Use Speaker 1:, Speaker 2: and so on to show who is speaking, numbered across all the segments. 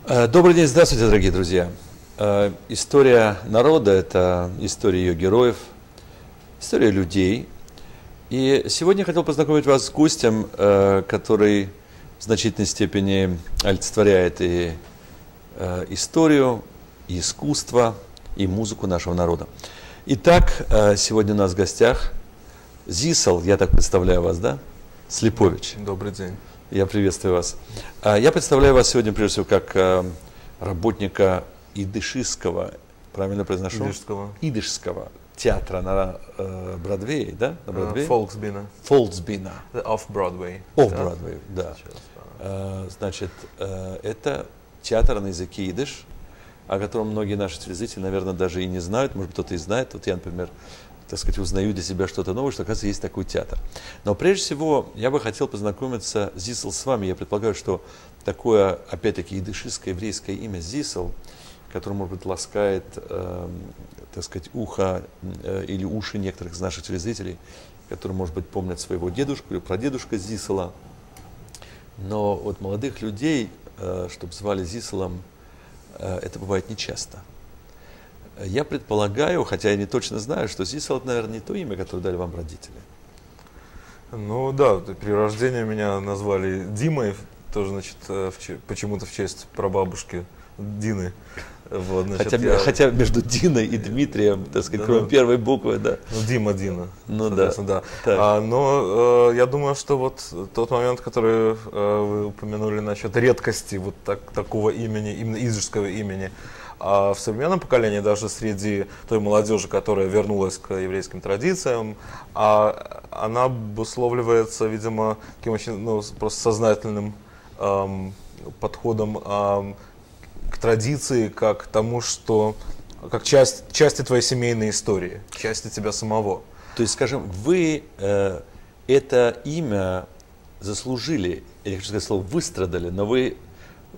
Speaker 1: Добрый день, здравствуйте, дорогие друзья. История народа – это история ее героев, история людей. И сегодня я хотел познакомить вас с гостем, который в значительной степени олицетворяет и историю, и искусство, и музыку нашего народа. Итак, сегодня у нас в гостях Зисел, я так представляю вас, да? Слепович.
Speaker 2: Добрый день.
Speaker 1: Я приветствую вас. Я представляю вас сегодня, прежде всего, как работника идышского, правильно произношу? Идышского театра на Бродвее, да? На Бродвее?
Speaker 2: Фолксбина.
Speaker 1: Фолксбина.
Speaker 2: Off-Broadway.
Speaker 1: Off-Broadway, да. Значит, это театр на языке идыш, о котором многие наши телезрители, наверное, даже и не знают. Может быть, кто-то и знает. Вот я, например, так сказать, узнаю для себя что-то новое, что, оказывается, есть такой театр. Но прежде всего, я бы хотел познакомиться, Зисел, с вами. Я предполагаю, что такое, опять-таки, идышистское еврейское имя Зисел, которое, может быть, ласкает, так сказать, ухо или уши некоторых из наших телезрителей, которые, может быть, помнят своего дедушку или прадедушка Зисела. Но вот молодых людей, чтобы звали Зиселом, это бывает нечасто. Я предполагаю, хотя я не точно знаю, что Зисел, это, наверное, не то имя, которое дали вам родители.
Speaker 2: Ну да, при рождении меня назвали Димой, тоже, значит, почему-то в честь прабабушки Дины. Вот, значит,
Speaker 1: хотя между Диной и Дмитрием, так сказать, кроме первой буквы, да.
Speaker 2: Ну, Дима, Дина.
Speaker 1: Ну да.
Speaker 2: Но я думаю, что вот тот момент, который вы упомянули насчет редкости вот такого имени, именно идышского имени, а в современном поколении, даже среди той молодежи, которая вернулась к еврейским традициям, она обусловливается, видимо, таким очень, просто сознательным подходом к традиции, как к тому, что как части твоей семейной истории, части тебя самого.
Speaker 1: То есть, скажем, вы это имя заслужили, я хочу сказать слово выстрадали, но вы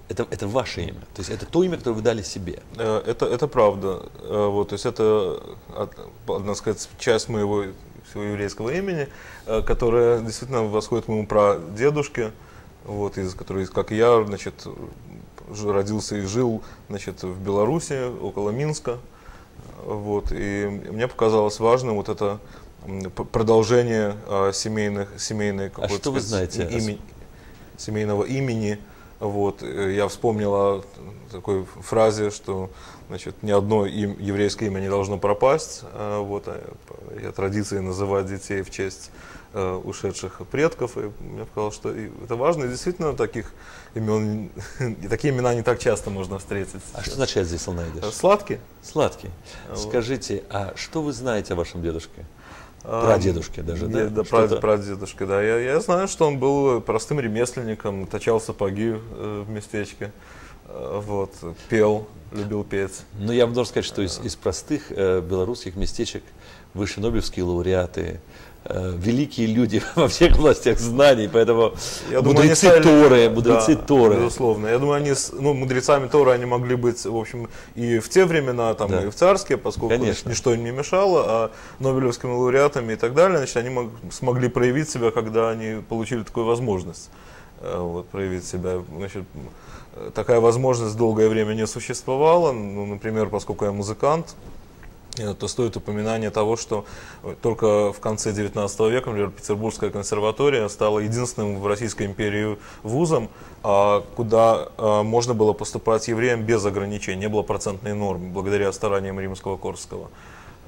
Speaker 1: это ваше имя, то есть это то имя, которое вы дали себе.
Speaker 2: Это правда. Вот, то есть это, надо сказать, часть моего всего еврейского имени, которая действительно восходит к моему прадедушке, вот, который, как и я, значит, родился и жил, значит, в Беларуси, около Минска. Вот, и мне показалось важным вот это продолжение семейной какой-то,
Speaker 1: что вы знаете
Speaker 2: семейного имени. Вот, я вспомнил о такой фразе, что, значит, ни одно еврейское имя не должно пропасть. Вот, я традиции называть детей в честь ушедших предков. И мне показалось, что это важно. И действительно, таких имен, такие имена не так часто можно встретить.
Speaker 1: А что означает здесь идыш?
Speaker 2: Сладкий.
Speaker 1: Сладкий. Вот. Скажите, а что вы знаете о вашем дедушке? Прадедушке даже, да?
Speaker 2: Да, прадедушке, да. Я знаю, что он был простым ремесленником, точал сапоги в местечке, вот, пел, любил петь.
Speaker 1: Ну, я должен сказать, что из простых белорусских местечек высшие нобелевские лауреаты, великие люди во всех областях знаний, поэтому мудрецы Торы.
Speaker 2: Безусловно. Я думаю, они, мудрецами Торы они могли быть, в общем, и в те времена, там, да, и в царские, поскольку ничто им не мешало, а нобелевскими лауреатами и так далее, значит, они смогли проявить себя, когда они получили такую возможность, вот, проявить себя. Значит, такая возможность долгое время не существовала, например, поскольку я музыкант, то стоит упоминание того, что только в конце 19 века, например, Петербургская консерватория стала единственным в Российской империи вузом, куда можно было поступать евреям без ограничений, не было процентной нормы, благодаря стараниям Римского-Корсакова.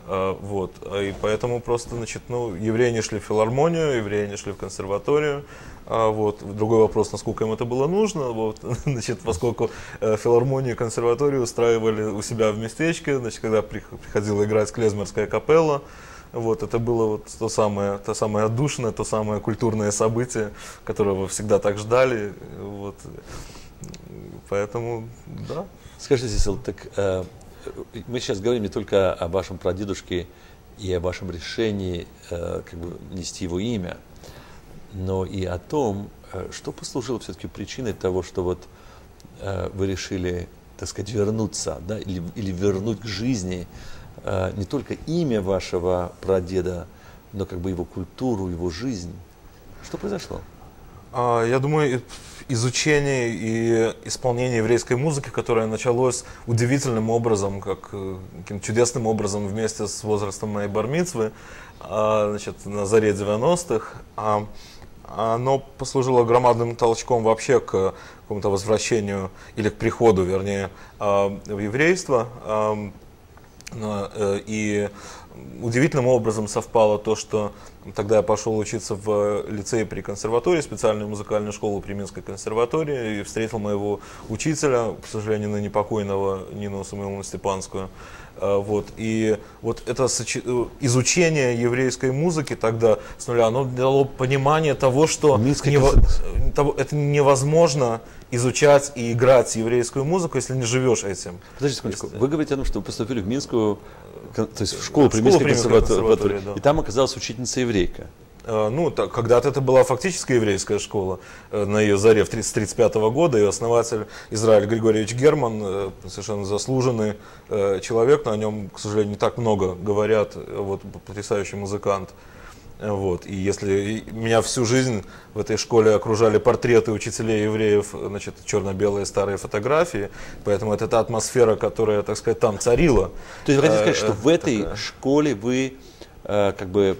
Speaker 2: Вот. И поэтому просто, значит, евреи не шли в филармонию, евреи не шли в консерваторию. Вот. Другой вопрос, насколько им это было нужно. Вот. Значит, поскольку филармонию и консерваторию устраивали у себя в местечке, значит, когда приходила играть клезмерская капелла, вот, это было вот то самое отдушное, то самое культурное событие, которого вы всегда так ждали. Вот. Поэтому, да.
Speaker 1: Скажите, Зисел, так мы сейчас говорим не только о вашем прадедушке и о вашем решении как бы нести его имя, но и о том, что послужило все-таки причиной того, что вот вы решили, так сказать, вернуться, да, или вернуть к жизни не только имя вашего прадеда, но как бы его культуру, его жизнь. Что произошло?
Speaker 2: Я думаю, изучение и исполнение еврейской музыки, которое началось удивительным образом, каким чудесным образом вместе с возрастом моей бар-мицвы, значит, на заре 90-х. Оно послужило громадным толчком вообще к какому-то возвращению, или к приходу, вернее, в еврейство. И удивительным образом совпало то, что тогда я пошел учиться в лицее при консерватории, специальную музыкальную школу при Минской консерватории, и встретил моего учителя, к сожалению, ныне покойного Нину Самуиловну Степанскую. Вот. И вот это изучение еврейской музыки тогда с нуля, оно дало понимание того, что это невозможно изучать и играть еврейскую музыку, если не живешь этим.
Speaker 1: Подождите секундочку, вы говорите о том, что вы поступили в Минскую, то есть в школу при Минской консерватории, да. И там оказалась учительница еврейка.
Speaker 2: Ну, когда-то это была фактически еврейская школа на ее заре с 1935 года. Ее основатель Израиль Григорьевич Герман, совершенно заслуженный человек, но о нем, к сожалению, не так много говорят, вот, потрясающий музыкант. Вот. И если меня всю жизнь в этой школе окружали портреты учителей евреев, значит, черно-белые старые фотографии, поэтому это та атмосфера, которая, так сказать, там царила.
Speaker 1: То есть вы хотите сказать, что в этой школе вы как бы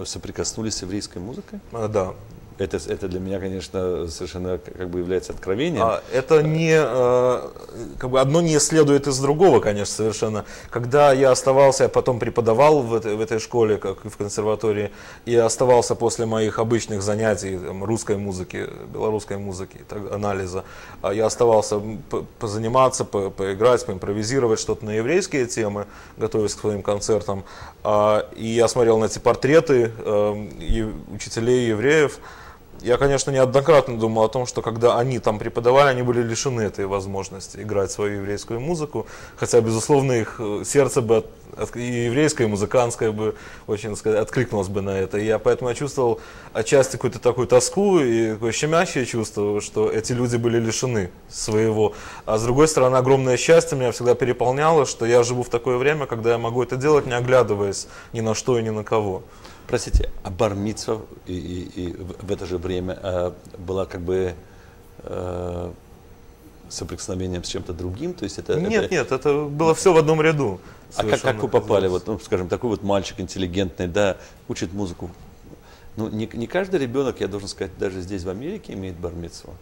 Speaker 1: соприкоснулись с еврейской музыкой?
Speaker 2: Да.
Speaker 1: Это для меня, конечно, совершенно как бы является откровением.
Speaker 2: Это не, как бы одно не следует из другого, конечно, совершенно. Когда я оставался, я потом преподавал в этой школе, как и в консерватории, и оставался после моих обычных занятий там, русской музыки, белорусской музыки, анализа, я оставался позаниматься, поиграть, поимпровизировать что-то на еврейские темы, готовясь к своим концертам. И я смотрел на эти портреты учителей евреев. Я, конечно, неоднократно думал о том, что когда они там преподавали, они были лишены этой возможности играть свою еврейскую музыку, хотя, безусловно, их сердце бы и еврейское, и музыкантское бы очень, так сказать, откликнулось бы на это. И я поэтому чувствовал отчасти какую-то такую тоску и такое щемящее чувство, что эти люди были лишены своего. А с другой стороны, огромное счастье меня всегда переполняло, что я живу в такое время, когда я могу это делать, не оглядываясь ни на что и ни на кого.
Speaker 1: Простите, а бар-мицва и в это же время была как бы соприкосновением с чем-то другим? То есть
Speaker 2: нет, это было все в одном ряду.
Speaker 1: А как вы попали, вот, ну, скажем, такой вот мальчик интеллигентный, да, учит музыку? Ну, не каждый ребенок, я должен сказать, даже здесь в Америке имеет бар-мицву.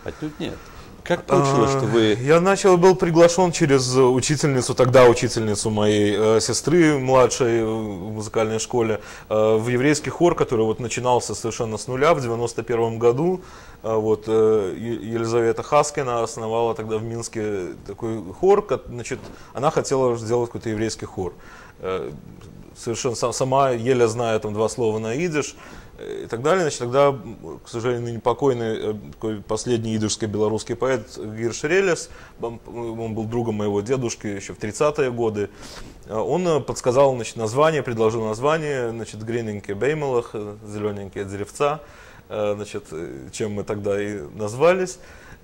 Speaker 1: Отнюдь нет. Как получилось, что вы...
Speaker 2: Я был приглашен через учительницу, тогда учительницу моей сестры младшей в музыкальной школе, в еврейский хор, который вот начинался совершенно с нуля в 91 году. Вот, Елизавета Хаскина основала тогда в Минске такой хор, значит, она хотела сделать какой-то еврейский хор. Совершенно сама, еле зная там 2 слова на идиш, и так далее. Значит, тогда, к сожалению, непокойный такой последний идышский белорусский поэт Гир Шрелес, он был другом моего дедушки еще в 30-е годы, он подсказал, значит, название, предложил название, значит, «Гриненькие беймелах», «Зелененькие деревца», значит, чем мы тогда и назвались.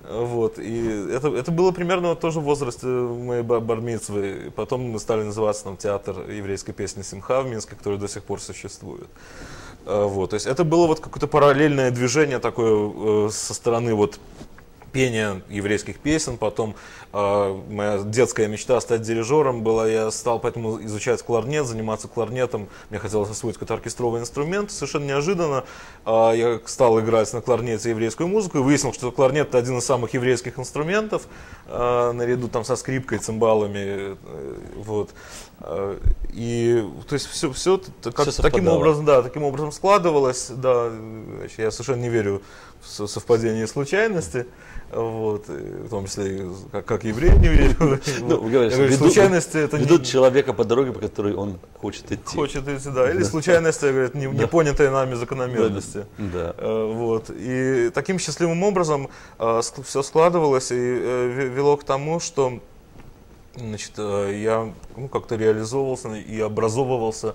Speaker 2: Вот, и это было примерно вот тоже в возрасте моей бар-мицвы. Потом мы стали называться там, театр еврейской песни «Симха» в Минске, который до сих пор существует. Вот, то есть это было вот какое-то параллельное движение такое со стороны вот пения еврейских песен. Потом моя детская мечта стать дирижером была, я стал поэтому изучать кларнет, заниматься кларнетом. Мне хотелось освоить какой-то оркестровый инструмент. Совершенно неожиданно я стал играть на кларнете еврейскую музыку и выяснил, что кларнет — это один из самых еврейских инструментов, наряду там со скрипкой, цимбалами. Вот. И то есть все таким образом складывалось. Да, я совершенно не верю в совпадение и случайности. Вот, в том числе, как еврей не верю.
Speaker 1: Случайности это ведут человека по дороге, по которой он хочет идти.
Speaker 2: Да. Или случайности, говорят, непонятые нами закономерности. Вот. И таким счастливым образом все складывалось и вело к тому, что, значит, я как-то реализовывался и образовывался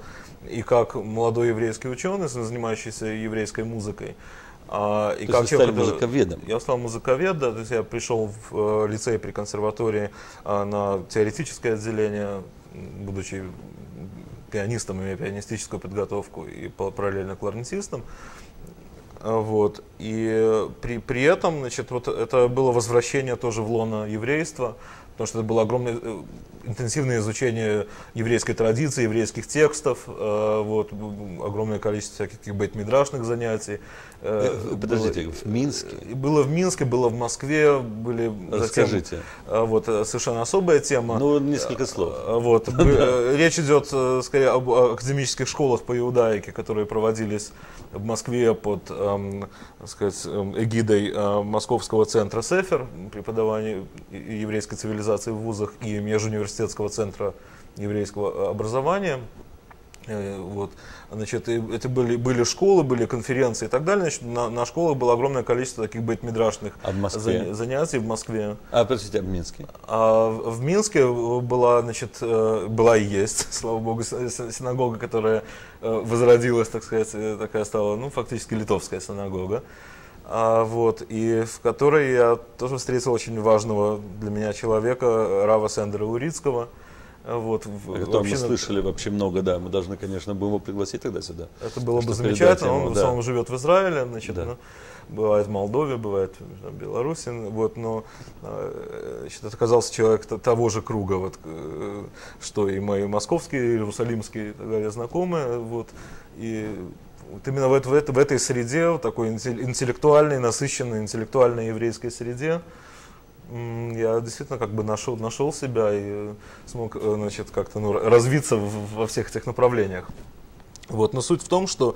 Speaker 2: и как молодой еврейский ученый, занимающийся еврейской музыкой.
Speaker 1: И как стали музыковедом?
Speaker 2: Я стал музыковедом, да, то есть я пришел в лицей при консерватории на теоретическое отделение, будучи пианистом, имея пианистическую подготовку и параллельно кларнетистом. Вот. И при этом, значит, вот это было возвращение тоже в лоно еврейства, потому что это было огромное интенсивное изучение еврейской традиции, еврейских текстов, вот, огромное количество всяких бейт-мидрашных занятий.
Speaker 1: Подождите, в Минске?
Speaker 2: Было в Минске, было в Москве, были...
Speaker 1: Расскажите.
Speaker 2: Вот, совершенно особая тема.
Speaker 1: Ну, несколько слов.
Speaker 2: Вот, речь идет, скорее, об академических школах по иудаике, которые проводились в Москве под, так сказать, эгидой Московского центра СЕФЕР, преподавания еврейской цивилизации в вузах, и Межуниверситетского центра еврейского образования. Вот. Значит, это были школы, были конференции и так далее. Значит, на школах было огромное количество таких бейт-мидрашных занятий в Москве.
Speaker 1: Простите, а в Минске?
Speaker 2: В Минске была, значит, была и есть, слава богу, синагога, которая возродилась, так сказать, такая стала, ну, фактически литовская синагога. Вот, и в которой я тоже встретил очень важного для меня человека, Рава Сендера Урицкого. Вот,
Speaker 1: о котором мы слышали вообще много, да, мы должны, конечно, будем его пригласить тогда сюда.
Speaker 2: Это было бы замечательно, он живет в Израиле, значит, да. Бывает в Молдове, бывает в Беларуси, вот, но значит, это оказался человек того же круга, вот, что и мои московские, иерусалимские и так далее знакомые, вот, и вот именно в этой среде, в такой интеллектуальной, насыщенной интеллектуальной еврейской среде, я действительно как бы нашел себя и смог, значит, как-то развиться во всех этих направлениях. Вот. Но суть в том, что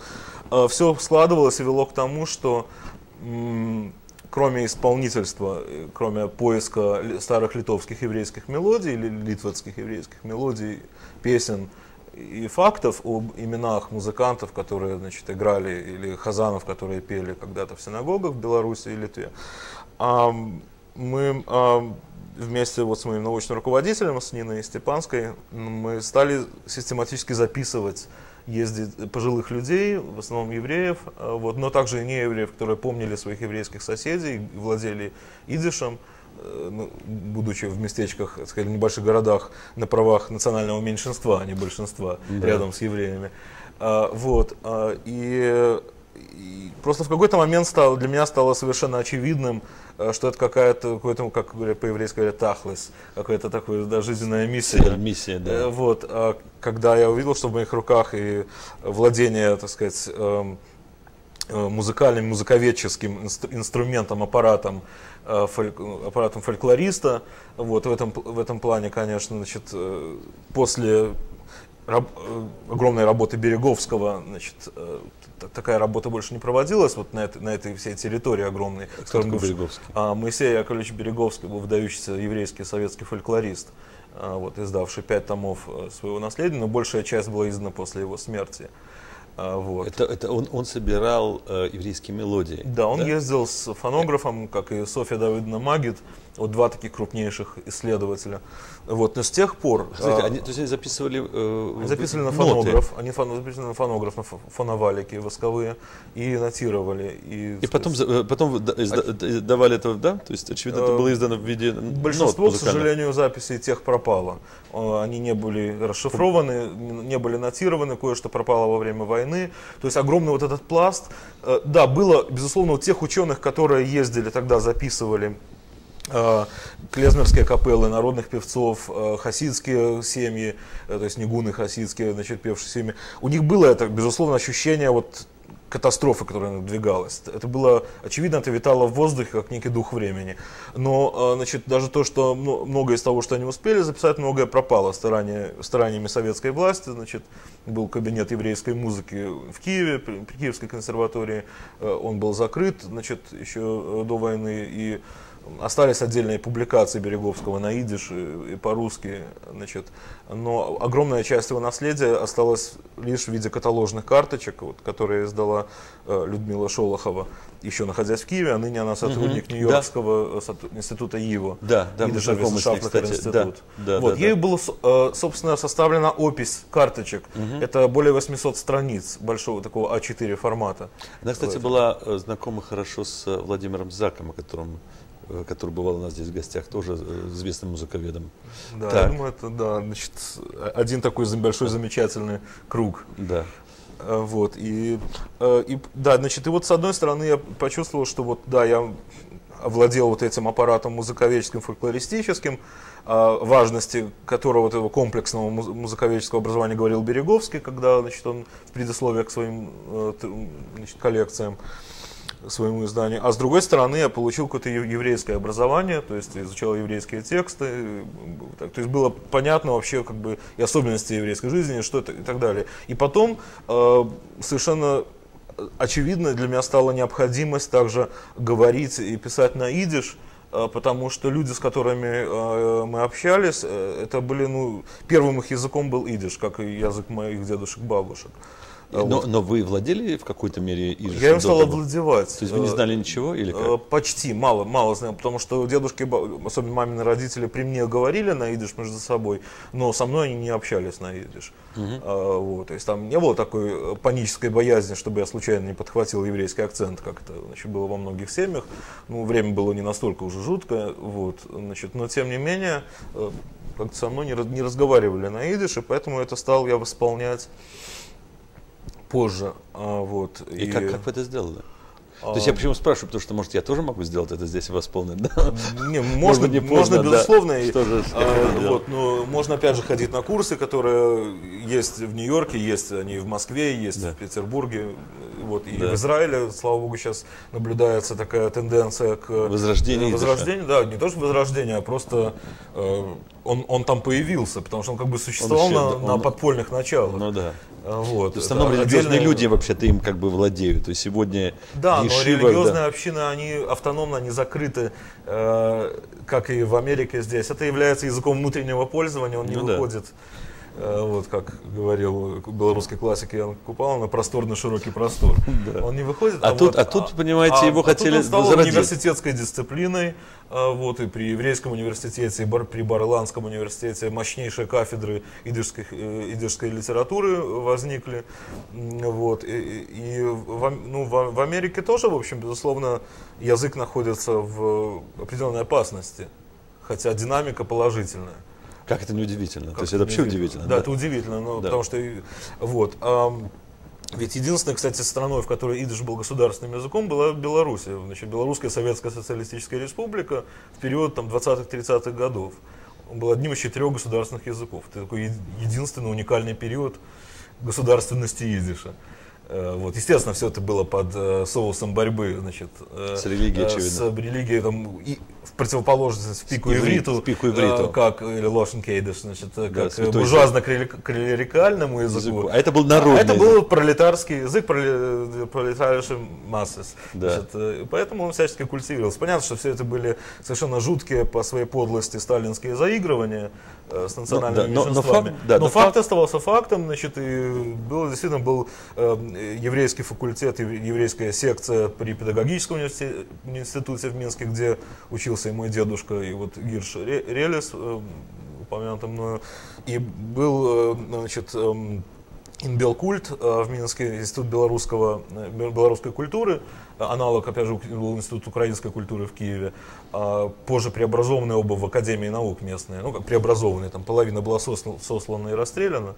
Speaker 2: все складывалось и вело к тому, что кроме исполнительства, кроме поиска старых литовских еврейских мелодий или литвацких еврейских мелодий, песен и фактов об именах музыкантов, которые, значит, играли, или хазанов, которые пели когда-то в синагогах в Беларуси и Литве, мы вместе вот с моим научным руководителем, с Ниной Степанской, мы стали систематически записывать езды пожилых людей, в основном евреев, вот, но также и неевреев, которые помнили своих еврейских соседей, владели идишем, будучи в местечках, так сказать, в небольших городах на правах национального меньшинства, а не большинства, да, рядом с евреями. Вот, и просто в какой-то момент для меня стало совершенно очевидным, что это какая-то, как говорят по-еврейски, говорят, тахлес, какая-то такая, да, жизненная миссия.
Speaker 1: Миссия, да.
Speaker 2: Вот, когда я увидел, что в моих руках и владение, так сказать, музыкальным, музыковедческим инструментом, аппаратом фольклориста, вот, в этом плане, конечно, значит, после огромной работы Береговского, значит, такая работа больше не проводилась вот на этой всей территории огромной.
Speaker 1: Кто такой Береговский?
Speaker 2: Моисей Яковлевич Береговский был выдающийся еврейский советский фольклорист, вот, издавший 5 томов своего наследия, но большая часть была издана после его смерти. Вот.
Speaker 1: Это он собирал еврейские мелодии?
Speaker 2: Да, он ездил с фонографом, как и Софья Давыдовна Магид, вот два таких крупнейших исследователя. Вот, но с тех пор...
Speaker 1: Смотрите, то есть они записывали
Speaker 2: на фонограф, они записывали на фонограф, на фоновалики восковые, и нотировали.
Speaker 1: И потом давали это, да? То есть, очевидно, это было издано в виде
Speaker 2: большинство, к сожалению, записей тех пропало. Они не были расшифрованы, не были нотированы, кое-что пропало во время войны. То есть огромный вот этот пласт. Да, было, безусловно, у тех ученых, которые ездили тогда, записывали клезмерские капеллы, народных певцов, хасидские семьи, то есть нигуны хасидские, значит, певшие семьи. У них было это, безусловно, ощущение вот катастрофы, которая надвигалась. Это было, очевидно, это витало в воздухе, как некий дух времени. Но, значит, даже то, что многое из того, что они успели записать, многое пропало стараниями советской власти. Значит, был кабинет еврейской музыки в Киеве, при Киевской консерватории. Он был закрыт, значит, еще до войны. И остались отдельные публикации Береговского на идиш и по-русски, значит, но огромная часть его наследия осталась лишь в виде каталожных карточек, вот, которые издала Людмила Шолохова, еще находясь в Киеве, а ныне она сотрудник Нью-Йоркского института ИВО.
Speaker 1: Да, мы знакомы с ней, кстати.
Speaker 2: Ею была, собственно, составлена опись карточек. Это более 800 страниц большого такого А4 формата.
Speaker 1: Она, кстати, была знакома хорошо с Владимиром Заком, который бывал у нас здесь в гостях, тоже известным музыковедом.
Speaker 2: Да, так. Я думаю, это, да, значит, один такой большой замечательный круг.
Speaker 1: Да.
Speaker 2: Вот, да, значит, и вот с одной стороны я почувствовал, что вот, да, я овладел вот этим аппаратом музыковедческим, фольклористическим, важности которого, вот этого комплексного музыковедческого образования говорил Береговский, когда, значит, он в предисловии к своим, значит, коллекциям, своему изданию. А с другой стороны, я получил какое-то еврейское образование, то есть изучал еврейские тексты, то есть было понятно вообще как бы и особенности еврейской жизни, что это и так далее. И потом совершенно очевидно для меня стала необходимость также говорить и писать на идиш, потому что люди, с которыми мы общались, это были, ну, первым их языком был идиш, как и язык моих дедушек, бабушек.
Speaker 1: Но вы владели в какой-то мере идиш?
Speaker 2: Я им стал овладевать.
Speaker 1: То есть вы не знали ничего или как?
Speaker 2: Почти, мало знал, потому что дедушки, особенно мамины родители, при мне говорили на идиш между собой, но со мной они не общались на идиш. Вот, то есть там не было такой панической боязни, чтобы я случайно не подхватил еврейский акцент, как это, значит, было во многих семьях. Ну, время было не настолько уже жуткое, вот, значит, но тем не менее как-то со мной не разговаривали на идиш, и поэтому это стал я восполнять позже. Вот,
Speaker 1: и как вы это сделали? То есть я почему спрашиваю, потому что, может, я тоже могу сделать это здесь и восполнить, да?
Speaker 2: Не, можно, безусловно. Да. Вот, но можно опять же ходить на курсы, которые есть в Нью-Йорке, есть они в Москве, есть в Петербурге. Вот, и в Израиле, слава богу, сейчас наблюдается такая тенденция к возрождению. Да, не то что возрождение, а просто он там появился, потому что он как бы существовал на подпольных началах.
Speaker 1: Ну да.
Speaker 2: Вот,
Speaker 1: в основном религиозные люди вообще-то им как бы владеют. То есть сегодня
Speaker 2: но религиозные общины, они автономно, они закрыты, как и в Америке здесь. Это является языком внутреннего пользования, он не выходит, вот как говорил белорусский классик Ян Купала, на просторный широкий простор. Он не выходит.
Speaker 1: Тут, понимаете, его хотели
Speaker 2: возродить. Он стал университетской дисциплиной, вот, и при еврейском университете, и при Барландском университете мощнейшие кафедры идишской литературы возникли. Вот, в Америке тоже, в общем, безусловно, язык находится в определенной опасности, хотя динамика положительная.
Speaker 1: Как это неудивительно? То есть это вообще удивительно.
Speaker 2: Да, это удивительно, но потому что вот. Ведь единственной, кстати, страной, в которой идиш был государственным языком, была Беларусь. Значит, Белорусская Советская Социалистическая Республика в период 20-30-х годов. Он был одним из 4 государственных языков. Это такой единственный уникальный период государственности идиша. Вот, естественно, все это было под соусом борьбы, значит,
Speaker 1: с религией, очевидно.
Speaker 2: С религией, там, и в противоположность в пику ивриту, как или лошен кейдиш, значит, как буржуазно-клерикальному языку.
Speaker 1: А это был народный
Speaker 2: это был пролетарский язык, пролетарской массы.
Speaker 1: Да.
Speaker 2: Поэтому он всячески культивировался. Понятно, что все это были совершенно жуткие по своей подлости сталинские заигрывания с национальными меньшинствами. Но факт оставался фактом, значит, и действительно был еврейский факультет, еврейская секция при педагогическом институте в Минске, где учился и мой дедушка, и вот Гирш Релес, упомянутый мною, и был, значит, Инбелкульт в Минске, институт белорусской культуры, аналог, опять же, был институт украинской культуры в Киеве, позже преобразованные оба в Академии наук местные, ну как преобразованные, там половина была сослана и расстреляна.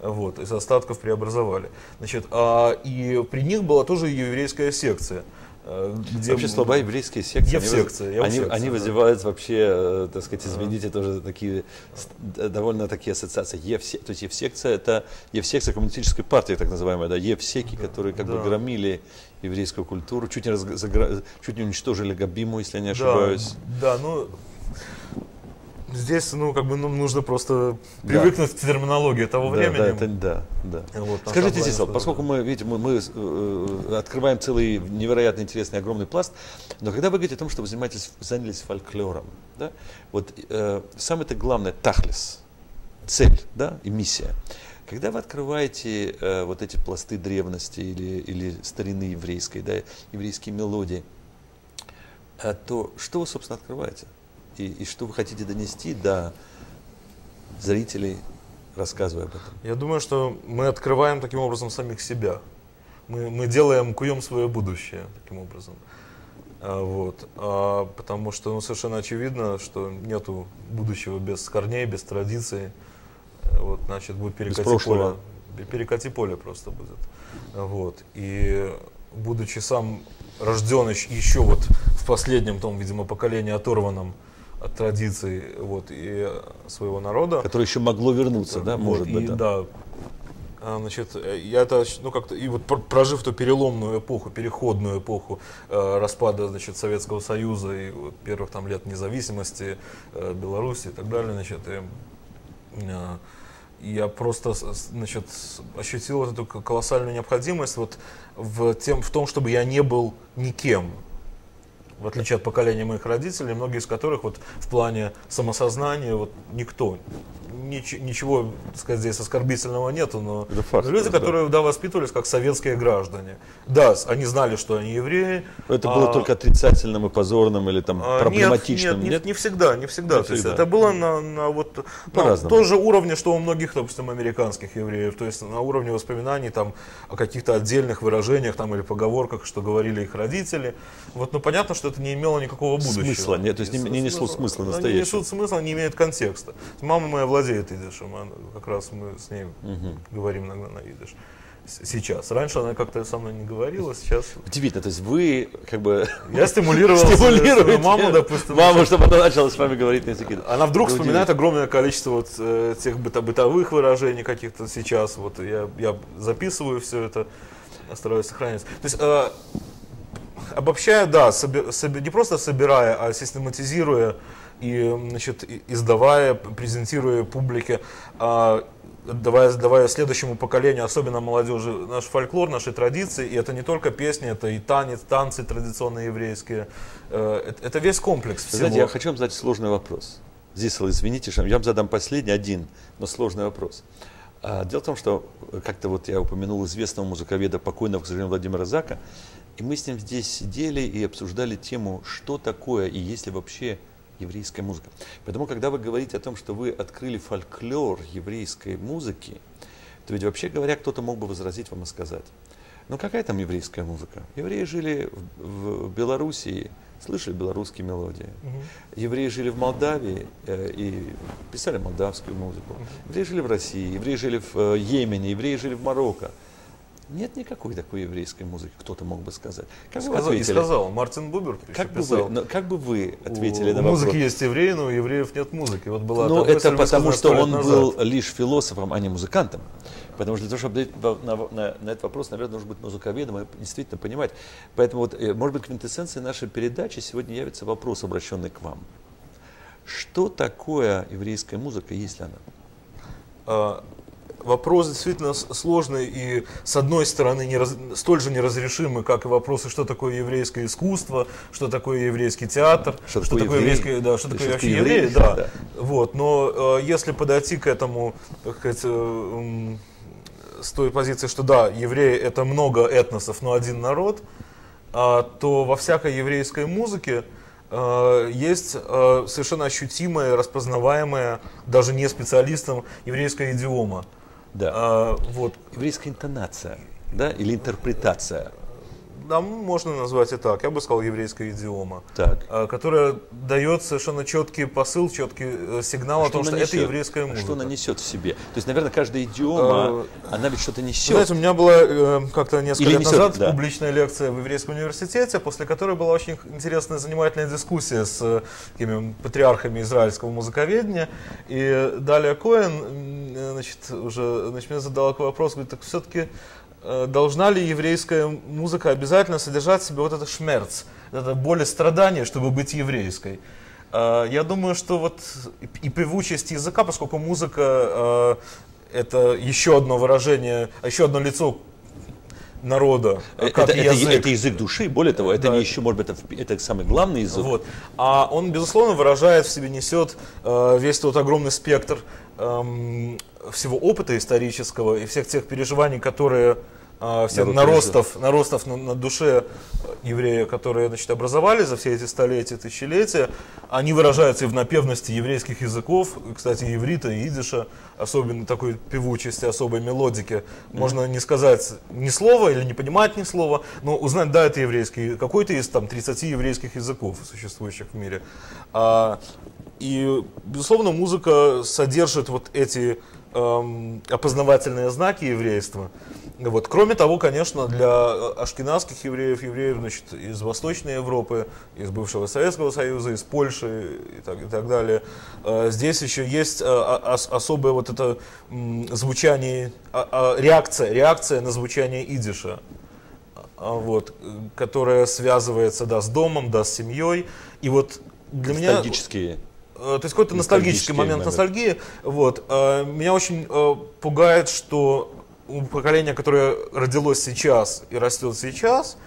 Speaker 2: Вот, из остатков преобразовали. Значит, и при них была тоже еврейская секция.
Speaker 1: Где вообще слова еврейские секции, они вызывают вообще, так сказать, извините, тоже такие довольно такие ассоциации. То есть Евсекция — это Евсекция коммунистической партии, так называемая, да, Евсеки, которые как бы громили еврейскую культуру, чуть не уничтожили Габиму, если я не ошибаюсь.
Speaker 2: Да, ну здесь, ну, как бы нужно просто привыкнуть к терминологии того времени.
Speaker 1: Да. Вот, скажите, Зисел, поскольку мы, видите, мы открываем целый невероятно интересный, огромный пласт, но когда вы говорите о том, что вы занялись фольклором, да, вот самое это главное, тахлес, цель, да, и миссия. Когда вы открываете вот эти пласты древности или старины еврейской, да, еврейские мелодии, то что вы, собственно, открываете? И что вы хотите донести до зрителей, рассказывая об этом?
Speaker 2: Я думаю, что мы открываем таким образом самих себя. Мы куем свое будущее таким образом. Вот. Потому что совершенно очевидно, что нету будущего без корней, без традиций. Вот, значит, будет перекати поле. перекати поле просто будет. Вот. И будучи сам рожден еще вот в последнем том, видимо, поколении, оторванном от традиций вот, и своего народа.
Speaker 1: Которое еще могло вернуться, да, может быть.
Speaker 2: Да. Значит, я это, ну, как-то, и вот прожив ту переломную эпоху, переходную эпоху распада, значит, Советского Союза и вот, первых там лет независимости Беларуси и так далее, значит, я просто, значит, ощутил эту колоссальную необходимость вот в том, чтобы я не был никем. В отличие от поколения моих родителей, многие из которых вот в плане самосознания вот никто. Ничего, так сказать, здесь оскорбительного нету, но люди, которые воспитывались как советские граждане. Да, они знали, что они евреи.
Speaker 1: Это было только отрицательным и позорным или там проблематичным?
Speaker 2: Нет, не всегда. То есть это было на том же уровне, что у многих, допустим, американских евреев. То есть на уровне воспоминаний там, о каких-то отдельных выражениях там, или поговорках, что говорили их родители. Вот, но понятно, что это не имело никакого будущего.
Speaker 1: Смысла нет, то есть не несут смысла настоящего.
Speaker 2: Не несут смысла, не имеют контекста. Мама моя владеет идишем, как раз мы с ней говорим иногда на идиш. Сейчас. Раньше она как-то со мной не говорила, сейчас...
Speaker 1: Удивительно, то есть вы как бы...
Speaker 2: Я стимулировал свою маму, допустим.
Speaker 1: Маму, чтобы она начала с вами говорить на языке.
Speaker 2: Она вдруг вспоминает огромное количество вот тех бытовых выражений каких-то сейчас. Вот я записываю все это, стараюсь сохранять. То есть, обобщая, да, не просто собирая, а систематизируя и, значит, издавая, презентируя публике, давая следующему поколению, особенно молодежи, наш фольклор, наши традиции. И это не только песни, это и танцы традиционные еврейские. Это весь комплекс всего.
Speaker 1: Знаете, я хочу вам задать сложный вопрос. Зисел, извините, я вам задам последний, один, но сложный вопрос. Дело в том, что как-то вот я упомянул известного музыковеда, покойного, к сожалению, Владимира Зака, и мы с ним здесь сидели и обсуждали тему, что такое и есть ли вообще еврейская музыка. Поэтому, когда вы говорите о том, что вы открыли фольклор еврейской музыки, то ведь вообще говоря, кто-то мог бы возразить вам и сказать, ну какая там еврейская музыка? Евреи жили в Белоруссии, слышали белорусские мелодии. Евреи жили в Молдавии и писали молдавскую музыку. Евреи жили в России, евреи жили в Йемене, евреи жили в Марокко. Нет никакой такой еврейской музыки, кто-то мог бы сказать. Как бы вы ответили?
Speaker 2: И сказал, Мартин Бубер писал.
Speaker 1: Как бы вы ответили на вопрос?
Speaker 2: У музыки есть евреи, но у евреев нет музыки. Вот была
Speaker 1: это потому, что он был лишь философом, а не музыкантом. Потому что для того, чтобы ответить на этот вопрос, наверное, нужно быть музыковедом и действительно понимать. Поэтому, вот, может быть, квинтэссенцией нашей передачи сегодня явится вопрос, обращенный к вам. Что такое еврейская музыка, есть ли она?
Speaker 2: Вопрос действительно сложный и, с одной стороны, столь же неразрешимый, как и вопросы, что такое еврейское искусство, что такое еврейский театр, что такое еврейский, да, что такое вообще евреи, да. Вот, но если подойти к этому, так сказать, с той позиции, что да, евреи это много этносов, но один народ, то во всякой еврейской музыке есть совершенно ощутимая, распознаваемая, даже не специалистам, еврейская идиома.
Speaker 1: Да. Вот. Еврейская интонация, да, или интерпретация.
Speaker 2: Да, можно назвать и так. Я бы сказал еврейская идиома, которая дает совершенно четкий посыл, четкий сигнал о том, что это еврейская музыка.
Speaker 1: Что она несет в себе? То есть, наверное, каждая идиома, она ведь что-то несет.
Speaker 2: Знаете, у меня была как-то несколько лет назад публичная лекция в Еврейском университете, после которой была очень интересная, занимательная дискуссия с такими патриархами израильского музыковедения. И Далия Коэн, значит, мне задала вопрос, говорит, так все-таки должна ли еврейская музыка обязательно содержать в себе вот этот шмерц, это боль и страдание, чтобы быть еврейской? Я думаю, что вот и певучесть языка, поскольку музыка это еще одно выражение, еще одно лицо народа,
Speaker 1: это язык души, более того, это не еще, может быть, это самый главный язык.
Speaker 2: Вот. А он, безусловно, выражает в себе, несет весь тот огромный спектр всего опыта исторического и всех тех переживаний, которые всех наростов на душе еврея, которые, значит, образовались за все эти столетия, тысячелетия, они выражаются и в напевности еврейских языков, кстати, иврита и идиша, особенно такой певучести, особой мелодики. Можно не сказать ни слова или не понимать ни слова, но узнать, да, это еврейский, какой-то из там 30 еврейских языков, существующих в мире. И, безусловно, музыка содержит вот эти опознавательные знаки еврейства. Вот. Кроме того, конечно, для ашкеназских евреев, значит, из Восточной Европы, из бывшего Советского Союза, из Польши и так далее, здесь еще есть особое вот это звучание, реакция на звучание идиша, вот, которая связывается, да, с домом, да, с семьей. И вот для меня...
Speaker 1: Ностальгические.
Speaker 2: То есть какой-то ностальгический момент ностальгии. Вот. Меня очень пугает, что у поколения, которое родилось сейчас и растет сейчас,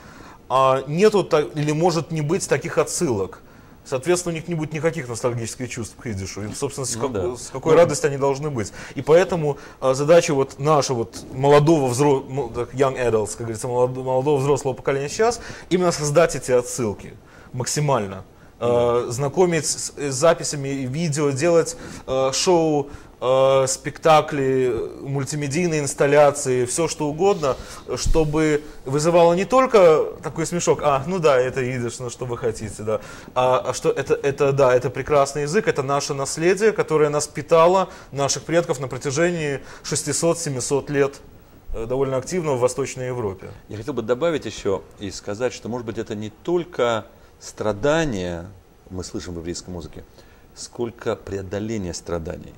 Speaker 2: нету или может не быть таких отсылок. Соответственно, у них не будет никаких ностальгических чувств к идишу. И, собственно, с какой радостью они должны быть. И поэтому задача вот нашего вот молодого взрослого, young adults, как говорится, молодого взрослого поколения сейчас, именно создать эти отсылки максимально. Знакомить с записями видео, делать шоу, спектакли, мультимедийные инсталляции, все что угодно, чтобы вызывало не только такой смешок, ну да, это идиш, ну что вы хотите, да, что это прекрасный язык, это наше наследие, которое нас питало, наших предков на протяжении 600-700 лет довольно активно в Восточной Европе.
Speaker 1: Я хотел бы добавить еще и сказать, что, может быть, это не только страдания, мы слышим в еврейской музыке, сколько преодоления страданий.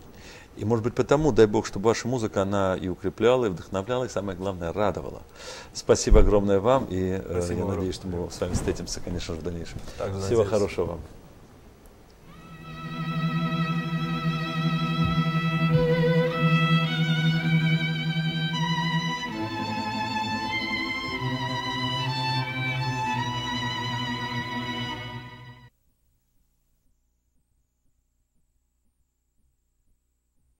Speaker 1: И, может быть, потому, дай Бог, чтобы ваша музыка, она и укрепляла, и вдохновляла, и, самое главное, радовала. Спасибо огромное вам, и я надеюсь, что мы с вами встретимся, конечно же, в дальнейшем. Всего хорошего вам.